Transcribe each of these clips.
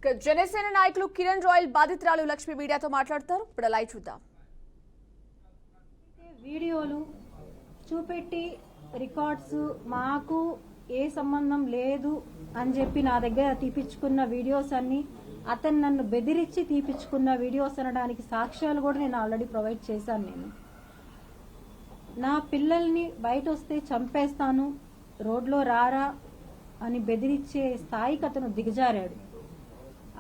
జనసేన నాయకులు కిరణ్ రాయల్ బాధితురాలు లక్ష్మి మీడియాతో మాట్లాడతారు. ఇప్పుడు లైవ్ చూద్దాం. వీడియోలు చూపెట్టి రికార్డ్స్ మాకు ఏ సంబంధం లేదు అని చెప్పి నా దగ్గర తీపిచ్చుకున్న వీడియోస్ అన్ని అతను నన్ను బెదిరించి తీపిచ్చుకున్న వీడియోస్ అనడానికి సాక్ష్యాలు కూడా నేను ఆల్రెడీ ప్రొవైడ్ చేశాను. నేను నా పిల్లల్ని బయట వస్తే చంపేస్తాను, రోడ్లో రారా అని బెదిరించే స్థాయికి అతను దిగజారాడు.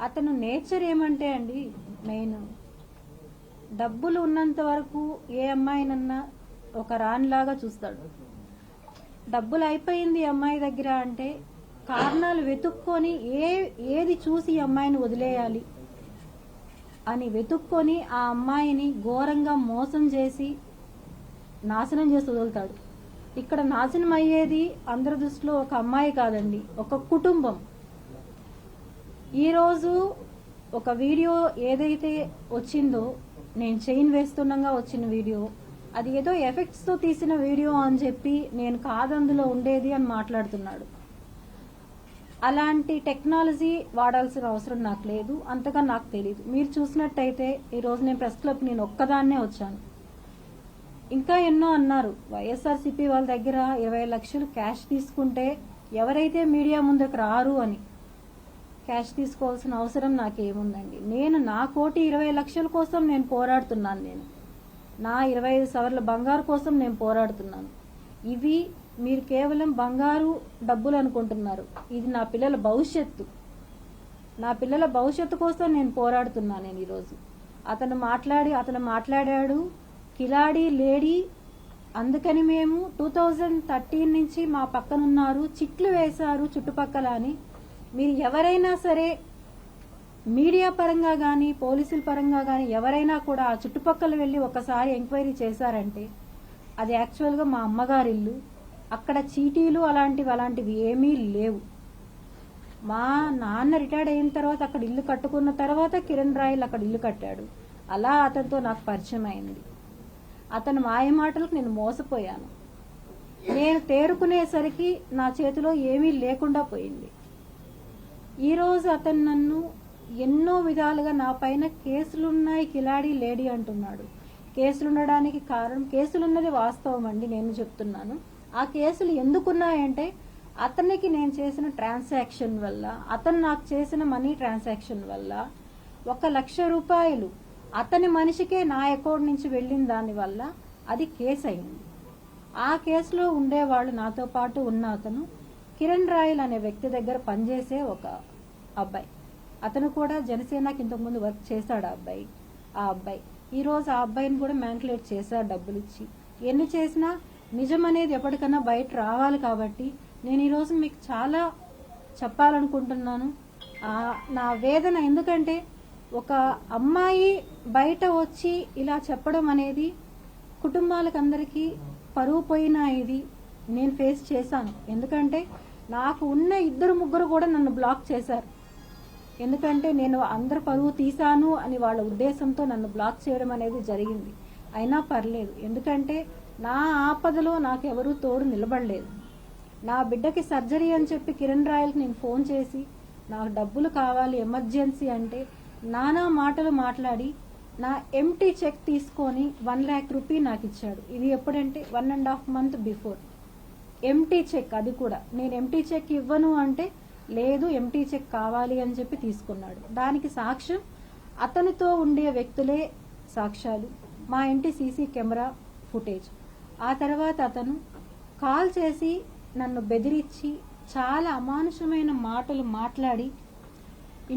అతను నేచర్ ఏమంటే అండి, మెయిన్ డబ్బులు ఉన్నంత వరకు ఏ అమ్మాయినన్నా ఒక రానిలాగా చూస్తాడు. డబ్బులు అయిపోయింది అమ్మాయి దగ్గర అంటే కారణాలు వెతుక్కొని ఏది చూసి ఈ అమ్మాయిని వదిలేయాలి అని వెతుక్కొని ఆ అమ్మాయిని ఘోరంగా మోసం చేసి నాశనం చేసి వదులుతాడు. ఇక్కడ నాశనం అయ్యేది అందరి దృష్టిలో ఒక అమ్మాయి కాదండి, ఒక కుటుంబం. ఈరోజు ఒక వీడియో ఏదైతే వచ్చిందో, నేను చైన్ వేస్తుండగా వచ్చిన వీడియో, అది ఏదో ఎఫెక్ట్స్తో తీసిన వీడియో అని చెప్పి నేను కాదందులో ఉండేది అని మాట్లాడుతున్నాడు. అలాంటి టెక్నాలజీ వాడాల్సిన అవసరం నాకు లేదు, అంతగా నాకు తెలియదు. మీరు చూసినట్టయితే ఈరోజు నేను ప్రెస్ క్లబ్ నేను ఒక్కదాన్నే వచ్చాను. ఇంకా ఎన్నో అన్నారు, వైఎస్ఆర్సీపీ వాళ్ళ దగ్గర 20 లక్షలు క్యాష్ తీసుకుంటే ఎవరైతే మీడియా ముందుకు రారు అని. క్యాష్ తీసుకోవాల్సిన అవసరం నాకేముందండి? నేను నా 1,20 లక్షల కోసం నేను పోరాడుతున్నాను. నేను నా 25 సవర్ల బంగారు కోసం నేను పోరాడుతున్నాను. ఇవి మీరు కేవలం బంగారు డబ్బులు అనుకుంటున్నారు. ఇది నా పిల్లల భవిష్యత్తు. నా పిల్లల భవిష్యత్తు కోసం నేను పోరాడుతున్నాను. నేను ఈరోజు అతను మాట్లాడాడు కిలాడి లేడీ, అందుకని మేము 2013 నుంచి మా పక్కనున్నారు, చిట్లు వేశారు చుట్టుపక్కల అని. మీరు ఎవరైనా సరే మీడియా పరంగా కానీ పోలీసుల పరంగా కానీ ఎవరైనా కూడా ఆ చుట్టుపక్కల వెళ్ళి ఒకసారి ఎంక్వైరీ చేశారంటే అది యాక్చువల్గా మా అమ్మగారి ఇల్లు. అక్కడ చీటీలు అలాంటివి ఏమీ లేవు. మా నాన్న రిటైర్డ్ అయిన తర్వాత అక్కడ ఇల్లు కట్టుకున్న తర్వాత కిరణ్ రాయల్ అక్కడ ఇల్లు కట్టాడు. అలా అతనితో నాకు పరిచయం అయింది. అతను మాయ మాటలకు నేను మోసపోయాను. నేను తేరుకునేసరికి నా చేతిలో ఏమీ లేకుండా పోయింది. ఈరోజు అతను నన్ను ఎన్నో విధాలుగా నా పైన కేసులున్నాయి కిలాడి లేడీ అంటున్నాడు. కేసులు ఉండడానికి కారణం, కేసులున్నది వాస్తవం అండి, నేను చెప్తున్నాను. ఆ కేసులు ఎందుకున్నాయంటే అతనికి నేను చేసిన ట్రాన్సాక్షన్ వల్ల, అతను నాకు చేసిన మనీ ట్రాన్సాక్షన్ వల్ల 1,00,000 రూపాయలు అతని మనిషికే నా అకౌంట్ నుంచి వెళ్ళిన దానివల్ల అది కేసు అయింది. ఆ కేసులో ఉండేవాళ్ళు నాతో పాటు ఉన్న అతను కిరణ్ రాయల్ అనే వ్యక్తి దగ్గర పనిచేసే ఒక అబ్బాయి. అతను కూడా జనసేనకి ఇంతకుముందు వర్క్ చేశాడు. ఆ అబ్బాయి ఈరోజు ఆ అబ్బాయిని కూడా మ్యానిపులేట్ చేశాడు డబ్బులు ఇచ్చి. ఎన్ని చేసినా నిజం అనేది ఎప్పటికన్నా బయట రావాలి కాబట్టి నేను ఈరోజు మీకు చాలా చెప్పాలనుకుంటున్నాను నా వేదన. ఎందుకంటే ఒక అమ్మాయి బయట వచ్చి ఇలా చెప్పడం అనేది కుటుంబాలకు అందరికీ పరువు పోయిన ఇది నేను ఫేస్ చేశాను. ఎందుకంటే నాకు ఉన్న 2-3 కూడా నన్ను బ్లాక్ చేశారు. ఎందుకంటే నేను అందరు పరువు తీశాను అని వాళ్ళ ఉద్దేశంతో నన్ను బ్లాక్ చేయడం అనేది జరిగింది. అయినా పర్లేదు, ఎందుకంటే నా ఆపదలో నాకు ఎవరూ తోడు నిలబడలేదు. నా బిడ్డకి సర్జరీ అని చెప్పి కిరణ్ రాయల్కి నేను ఫోన్ చేసి నాకు డబ్బులు కావాలి ఎమర్జెన్సీ అంటే నానా మాటలు మాట్లాడి నా ఎంటీ చెక్ తీసుకొని 1 lakh రూపీ నాకు ఇచ్చాడు. ఇది ఎప్పుడంటే 1.5 month బిఫోర్. ఎంటీ చెక్, అది కూడా నేను ఎంటీ చెక్ ఇవ్వను అంటే లేదు ఎంటీ చెక్ కావాలి అని చెప్పి తీసుకున్నాడు. దానికి సాక్ష్యం అతనితో ఉండే వ్యక్తులే సాక్ష్యాలు, మా ఇంటి సీసీ కెమెరా ఫుటేజ్. ఆ తర్వాత అతను కాల్ చేసి నన్ను బెదిరించి చాలా అమానుషమైన మాటలు మాట్లాడి,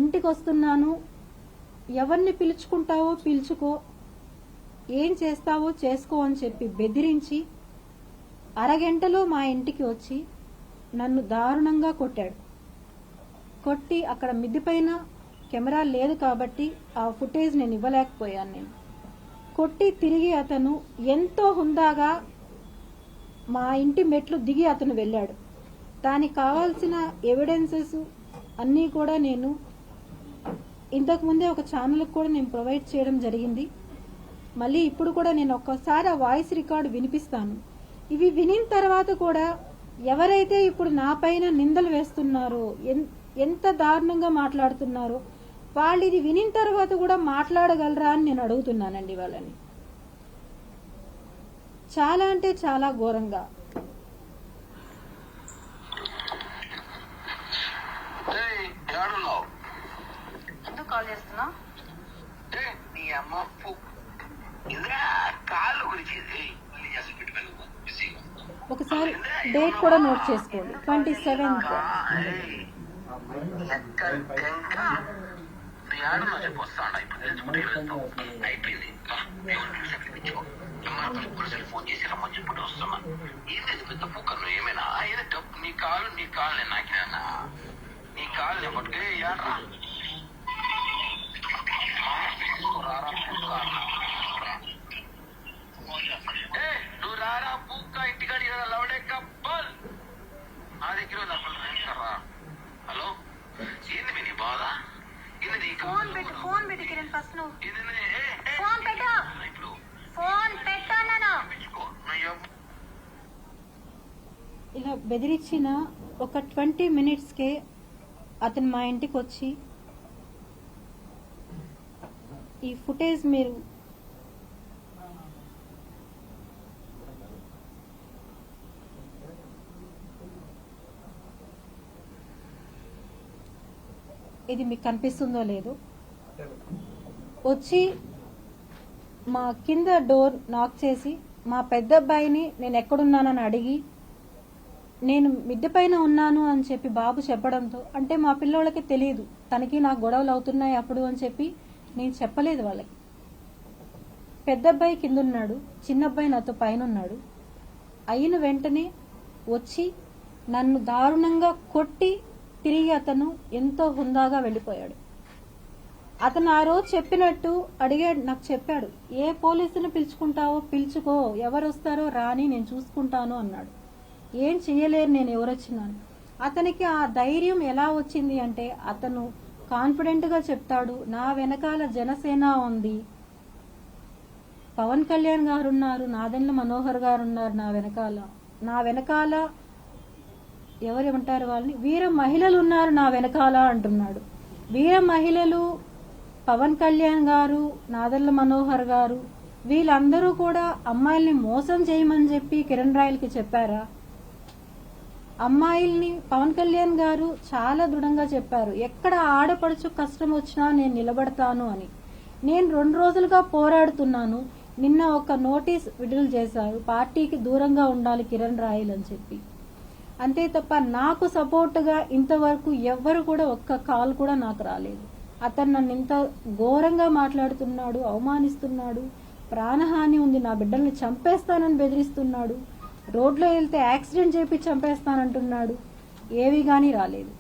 ఇంటికి వస్తున్నాను, ఎవరిని పిలుచుకుంటావో పిలుచుకో, ఏం చేస్తావో చేసుకో అని చెప్పి బెదిరించి అరగంటలో మా ఇంటికి వచ్చి నన్ను దారుణంగా కొట్టాడు. కొట్టి అక్కడ మిద్ది పైన కెమెరా లేదు కాబట్టి ఆ ఫుటేజ్ నేను ఇవ్వలేకపోయాను. నేను కొట్టి తిరిగి అతను ఎంతో హుందాగా మా ఇంటి మెట్లు దిగి అతను వెళ్ళాడు. దానికి కావాల్సిన ఎవిడెన్సెస్ అన్నీ కూడా నేను ఇంతకుముందే ఒక ఛానల్కి కూడా నేను ప్రొవైడ్ చేయడం జరిగింది. మళ్ళీ ఇప్పుడు కూడా నేను ఒక్కసారి ఆ వాయిస్ రికార్డు వినిపిస్తాను. ఇవి వినిన తర్వాత కూడా ఎవరైతే ఇప్పుడు నా పైన నిందలు వేస్తున్నారో ఎంత దారుణంగా మాట్లాడుతున్నారో. వాళ్ళు ఇది వినిన తర్వాత కూడా మాట్లాడగలరా అని నేను అడుగుతున్నానండి వాళ్ళని. చాలా అంటే చాలా ఘోరంగా. ఎందుకు కాల్ చేస్తున్నా? ఒకసారి డేట్ కూడా నోట్ చేసుకోండి, 27th. ఫోన్ చేసి రమ్మని చెప్పి వస్తున్నా. ఏంటి పెద్ద పూకర్ నువ్వు ఏమైనా నీ కాలు నేను నాకినా నీ కాలు నేను పట్టుకే ఏడ్రా నువ్వు రారా పూక్క ఇంటికాడి లవడే కప్పల్ నా దగ్గర హలో ఏంది మీ నీ బాధ? ఇది నీ ఫోన్ పెట్టు కిరణ్, ఫస్ట్ నువ్వు ఇది ఫోన్ పెట్టు. ఇప్పుడు ఫోన్ పెట్టాను. ఇలా బెదిరించిన ఒక 20 minutesకే అతను మా ఇంటికి వచ్చి ఈ ఫుటేజ్ మీరు ఇది మీకు కనిపిస్తుందో లేదో, వచ్చి మా కింద డోర్ నాక్ చేసి మా పెద్ద అబ్బాయిని నేను ఎక్కడున్నానని అడిగి, నేను మిద్దె పైన ఉన్నాను అని చెప్పి బాబు చెప్పడంతో, అంటే మా పిల్లోళ్ళకి తెలియదు తనకి నాకు గొడవలు అవుతున్నాయి అప్పుడు అని చెప్పి నేను చెప్పలేదు వాళ్ళకి. పెద్ద అబ్బాయి కింద ఉన్నాడు, చిన్న అబ్బాయి నాతో పైన ఉన్నాడు. అయిన వెంటనే వచ్చి నన్ను దారుణంగా కొట్టి తిరిగి అతను ఎంతో హుందాగా వెళ్ళిపోయాడు. అతను ఆ రోజు చెప్పినట్టు అడిగాడు, నాకు చెప్పాడు, ఏ పోలీసుని పిలుచుకుంటావో పిలుచుకో, ఎవరు వస్తారో రాని నేను చూసుకుంటాను అన్నాడు. ఏం చెయ్యలేరు నేను ఎవరొచ్చినాను. అతనికి ఆ ధైర్యం ఎలా వచ్చింది అంటే, అతను కాన్ఫిడెంట్గా చెప్తాడు, నా వెనకాల జనసేన ఉంది, పవన్ కళ్యాణ్ గారు ఉన్నారు, నాదెండ్ల మనోహర్ గారు ఉన్నారు నా వెనకాల ఎవరేమంటారు వాళ్ళని, వీర మహిళలు ఉన్నారు నా వెనకాల అంటున్నాడు. వీర మహిళలు పవన్ కళ్యాణ్ గారు, నాదెండ్ల మనోహర్ గారు, వీళ్ళందరూ కూడా అమ్మాయిల్ని మోసం చేయమని చెప్పి కిరణ్ రాయల్కి చెప్పారా? అమ్మాయిల్ని పవన్ కళ్యాణ్ గారు చాలా దృఢంగా చెప్పారు, ఎక్కడ ఆడపడుచు కష్టం వచ్చినా నేను నిలబడతాను అని. నేను 2 రోజులుగా పోరాడుతున్నాను. నిన్న ఒక నోటీస్ విడుదల చేశారు, పార్టీకి దూరంగా ఉండాలి కిరణ్ రాయల్ అని చెప్పి. అంతే తప్ప నాకు సపోర్టుగా ఇంతవరకు ఎవ్వరు కూడా ఒక్క కాల్ కూడా నాకు రాలేదు. అతను నన్ను ఇంత ఘోరంగా మాట్లాడుతున్నాడు, అవమానిస్తున్నాడు, ప్రాణహాని ఉంది, నా బిడ్డల్ని చంపేస్తానని బెదిరిస్తున్నాడు, రోడ్లో వెళ్తే యాక్సిడెంట్ చేపి చంపేస్తానంటున్నాడు. ఏవి కానీ రాలేదు.